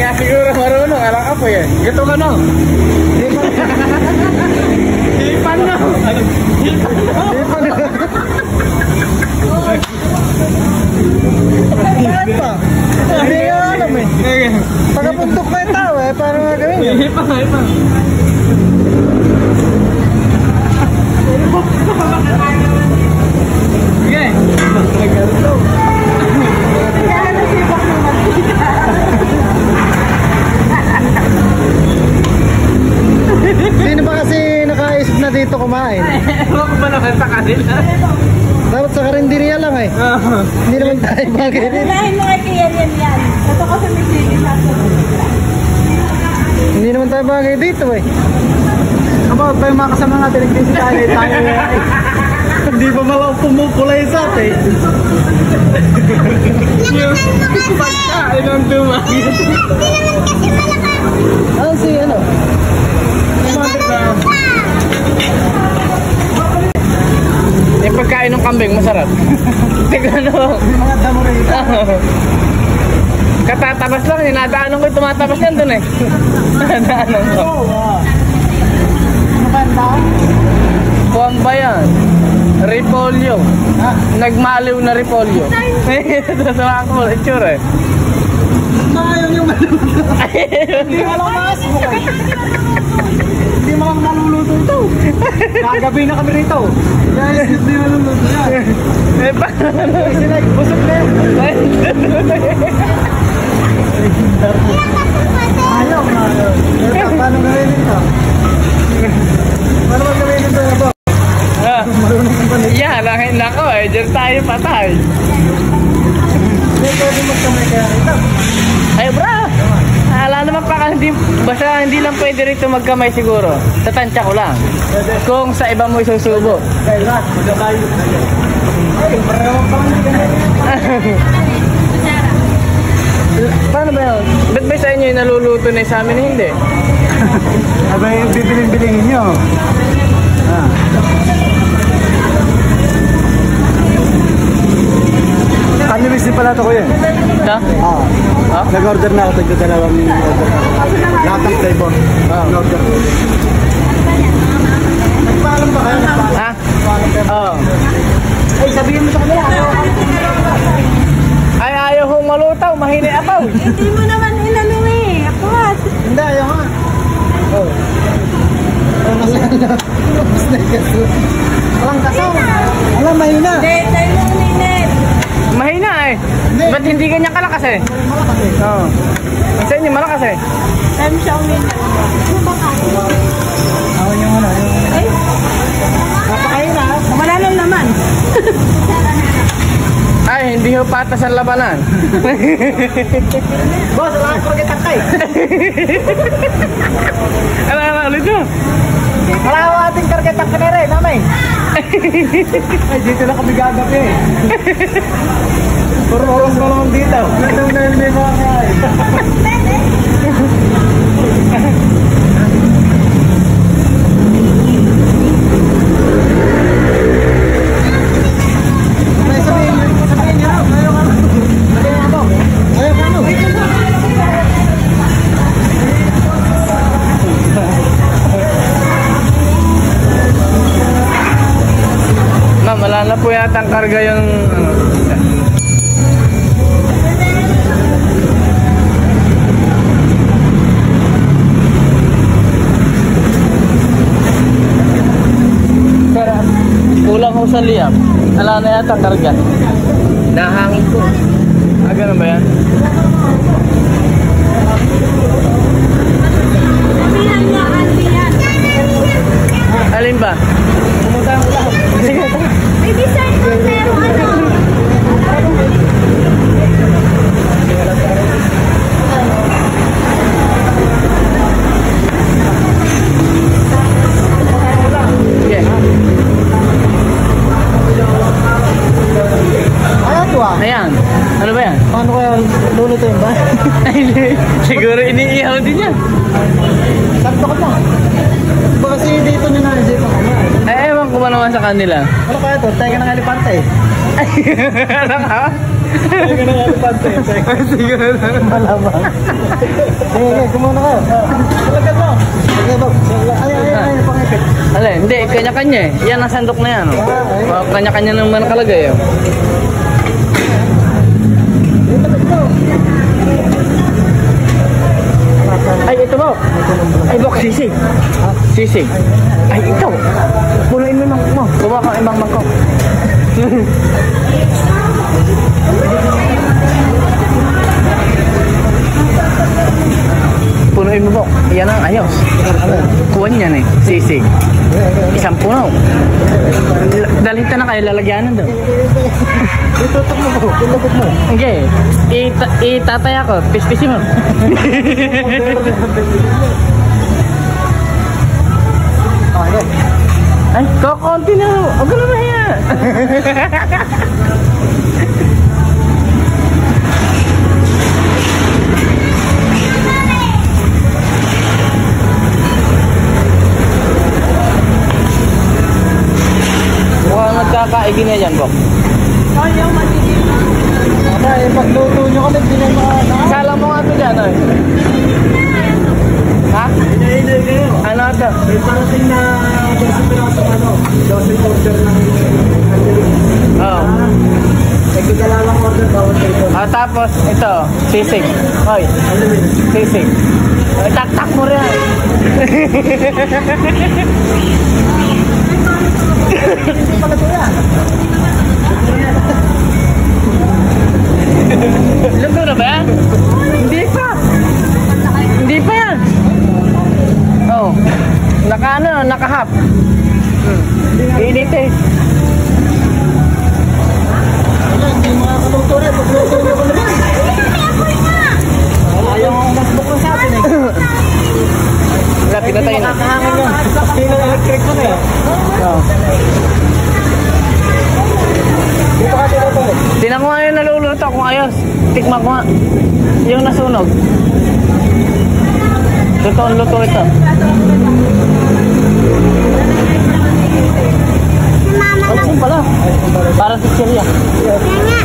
Kaya siguro marunong, alam ka po yan. Ito ka no? Hipan no? Bakit pa? Hindi nga alam eh. Pagkapuntok na yung tao eh, paano nga gawin yun? Hipan. Sige. Sino ba kasi nakaisip na dito kumain? Ewan ko ba naman sa kanila? Dapat sa karinderiya lang eh. Hindi naman tayo bagay dito. Unahin mo kay Tia yan. Ito kasi may sili sa Hindi naman tayo bagay dito eh. About pa yung mga kasama natin, nagdisi tayo. Hindi pa malang pumukulay sa atin. Yung pagkain ang dumagi. Ah, si ano? Yung pagkain ng kambing, masarap. Tignan mo. Mga damo rito. Katatabas lang, nadaanan ko yung tumatabas yan dun eh. Nadaanan ko. Ano ba ang tao? Kuwan ba yan? Repolyo. Nagmaliw na repolyo. Tatawa ko, itsura eh. Mayroon yung maluluto. Hindi mo lang makasok eh. Hindi mo lang maluluto ito. Kagabi na kami rito. Guys, hindi maluluto yan. Eh, paano? Busog na yun. Ayaw nga yun. Paano gawin ito? Paano ba gawin ito? Yeah, langin na ko eh. Diyan tayo patay. Hindi pwede magkamay kaya rito. Ay bra! Ala naman pa hindi, basta hindi lang pwede rito magkamay siguro. Tatansya ko lang. Kung sa iba mo isusubo. Kaya magabayo na yun. Ay, parang pang Paano ba yun? Ba't ba sa inyo yung naluluto na sa amin hindi? Aba yung bibiling-bilingin nyo. Kanilis din pala ito ko yun. Ha? Oo. Nag-order na ako. Tagdadalawang order na ako. Lahat ng flavor. Nag-order. Nagpaalam ba kayo? Ha? Oo. Ay, sabihin mo sa kanila. Ay, ayaw hong malutaw. Mahina apaw. Hindi mo naman inano eh. Ako nga. Hindi, ayaw nga. Oo. Walang kasama. Alam, mahina. Hindi, tayo mo uminit. Mahina eh. Ba't hindi ganyan kalakas eh? Malakas eh. Oo. Sa inyo malakas eh. Tayo siya uminit. Ano ba ka? Awan yung ano. Ay, Napakain na. wala nang laman. Ay, hindi ho patas ang labanan. Boss, wala kang kurgetak kay. Ano ito? Wala ko ating kurgetak ka na rin, namay. Ay, dito lang kami gagabi eh. Puro-oras ko naman dito. Ganun na yung mga kay. Sabihin niyo. Ayaw ka. Ayaw ka no. Ma'am, wala na po yata ang karga yung... Kulang ko sa liyap. Wala na yata ang karga. Nahangin ko. Ah, ganun ba yan? Sabihan niya kasi yan. Alin ba? Pumunta ang ulan. Sige. May design ko pero ano. Yeah. Ayaw to ah. Ayan. Ano ba yan? Paano kaya lulutuin ba? Siguro iniihaw din yan. Sakto ka pa. Ba kasi dito nyo na isip ako. Ay, ewan ko ba naman sa kanila. Ano kaya to? Teka ng elepante eh. Ano ka? Sige na nga pante. Sige na. Malamang. Sige, kumuna ka. Talaga mo. Sige ba? Ay, pangipit. Alay, hindi, kanya-kanya eh. Yan ang sandok na yan. Oh. Kanya-kanya naman nakalagay. Oh. Ay, ito mo. Ay, bok, sisig. Sisig. Ay, ito. Punuin mo ng mo. Kuha kang ibang mangkok. Punuin mo, bok. Yan ang ayos. Kuha niyan eh. Sisig. Isang puno. Dalhin na kayo, lalagyanan daw. Itutok mo po. Ilagod mo. Okay. Itatay ako. Pispisi mo. Ay, kakunti na. Huwag ka na mahiya. Mukhang nagkakaigin na yan, Bok. Ayaw matigil. Ay, pagluto nyo kami, hindi na mga... Kala mo nga ito dyan, oy. Ha? Hinahinay kayo. Ano ito? May parating na 12 piraso dosen order ng Oo. nagkikalalang order bawat kayo. Tapos, ito, sisig. Hoy, sisig. Tak-tak mo rin. Hindi pala ito yan. Luto na ba yan? Hindi pa. Hindi pa yan. Oh. Naka-half. Init eh. Hindi makakatuto rin. Pagluto nyo ko naman. Ayaw ang masbuk na sa atin eh. Wala, pinatay na. Nakakahangin yun. Sino electric ko na eh. Oh. Dito ka tinuto eh. Tinan ko nga yung naluluto kung ayos. Tikman ko nga. Yung nasunog. Totoong luto ito. Si mama Ayun pala. Para sa Syria. na nga.